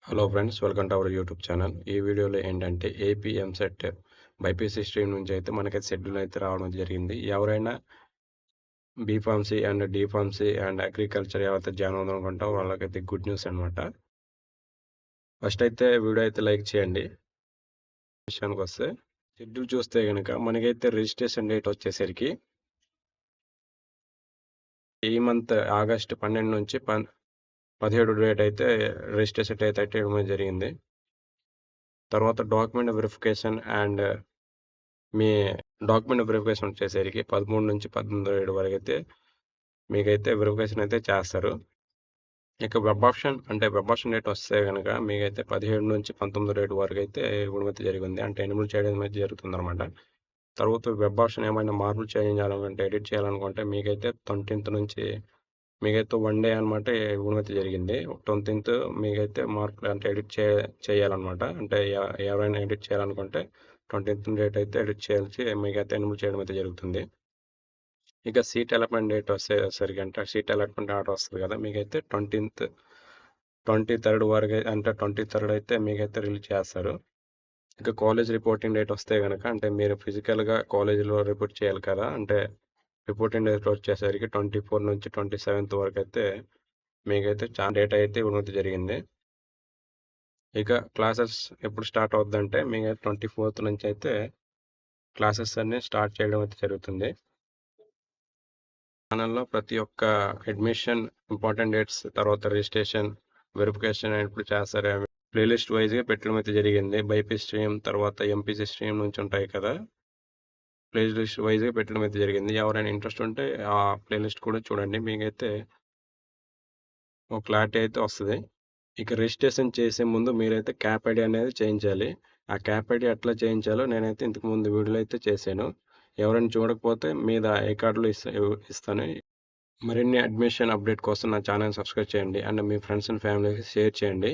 Hello friends, welcome to our YouTube channel. ఈ వీడియోలో ఏంటంటే ఏపీ ఎంసెట్ బైపీసీ స్ట్రీమ్ నుంచి అయితే మనకైతే షెడ్యూల్ అయితే రావడం జరిగింది. ఎవరైనా బీఫార్మసీ అండ్ డీఫార్మసీ అండ్ అగ్రికల్చర్ ఎవరైతే జాయిన్ అవుదాం అనుకుంటారో వాళ్ళకైతే గుడ్ న్యూస్ అనమాట. ఫస్ట్ అయితే వీడియో అయితే లైక్ చేయండి. విషయానికి వస్తే షెడ్యూల్ చూస్తే కనుక మనకైతే రిజిస్ట్రేషన్ డేట్ వచ్చేసరికి ఈ మంత్ ఆగస్టు 12 నుంచి 17 డేట్ అయితే రిజిస్ట్రేషన్ డేట్ అయితే ఇవ్వడం జరిగింది. తర్వాత document verification and me document verification వచ్చేసరికి 13 నుంచి 18 వరకు అయితే మీకైతే వెరిఫికేషన్ అయితే చేస్తారు. ఇక వెబ్ ఆప్షన్ డేట్ వస్తే గనక మీకైతే 17 నుంచి 19 వరకు అయితే ఇవ్వడం అయితే జరిగింది. అంటే ఎనేబుల్ చేయడం అయితే జరుగుతుందన్నమాట. తర్వాత వెబ్ ఆప్షన్ ఏమైనా మార్పులు చేయాలనుకుంటే, ఎడిట్ చేయాలనుకుంటే మీకైతే 20th నుంచి మీకైతే 1 డే అనమాట ఇవ్వడం అయితే జరిగింది. 20th మీకైతే మార్పులు అంటే ఎడిట్ చేయాలన్నమాట. అంటే ఎవరైనా ఎడిట్ చేయాలనుకుంటే 20th డేట్ అయితే ఎడిట్ చేయాల్సి మీకైతే ఎనేబుల్ చేయడం అయితే జరుగుతుంది. ఇక సీట్ అలాట్మెంట్ డేట్ వచ్చేసరికి అంటే సీట్ అలాట్మెంట్ ఆర్డర్ వస్తుంది కదా, మీకైతే 23rd వరకు అంటే 23rd అయితే మీకైతే రిలీజ్ చేస్తారు. ఇక కాలేజ్ రిపోర్టింగ్ డేట్ వస్తే కనుక అంటే మీరు ఫిజికల్గా కాలేజీలో రిపోర్ట్ చేయాలి కదా, అంటే రిపోర్టింగ్ డేట్ వచ్చేసరికి 24 నుంచి 27th వరకు అయితే మీకైతే చాలా డేట్ అయితే ఇవ్వడం జరిగింది. ఇక క్లాసెస్ ఎప్పుడు స్టార్ట్ అవుద్దంటే మీకైతే 24th నుంచి అయితే క్లాసెస్ అన్ని స్టార్ట్ చేయడం అయితే జరుగుతుంది. ఛానల్లో ప్రతి ఒక్క అడ్మిషన్, ఇంపార్టెంట్ డేట్స్, తర్వాత రిజిస్ట్రేషన్, వెరిఫికేషన్ ఎప్పుడు చేస్తారు ప్లేలిస్ట్ వైజ్గా పెట్టడం అయితే జరిగింది. బైపీసీ స్ట్రీమ్ తర్వాత ఎంపీసీ స్ట్రీమ్ నుంచి ఉంటాయి కదా, ప్లేలిస్ట్ వైజ్గా పెట్టడం అయితే జరిగింది. ఎవరైనా ఇంట్రెస్ట్ ఉంటే ఆ ప్లేలిస్ట్ కూడా చూడండి, మీకైతే ఒక క్లారిటీ అయితే వస్తుంది. ఇక రిజిస్ట్రేషన్ చేసే ముందు మీరైతే క్యాప్ ఐడి అనేది చేయించాలి. ఆ క్యాప్ ఐడి ఎట్లా చేయించాలో నేనైతే ఇంతకుముందు వీడియోలో అయితే చేశాను. ఎవరైనా చూడకపోతే మీద ఏ కార్డులో ఇస్తాను. మరిన్ని అడ్మిషన్ అప్డేట్ కోసం నా ఛానల్ సబ్స్క్రైబ్ చేయండి అండ్ మీ ఫ్రెండ్స్ అండ్ ఫ్యామిలీకి షేర్ చేయండి.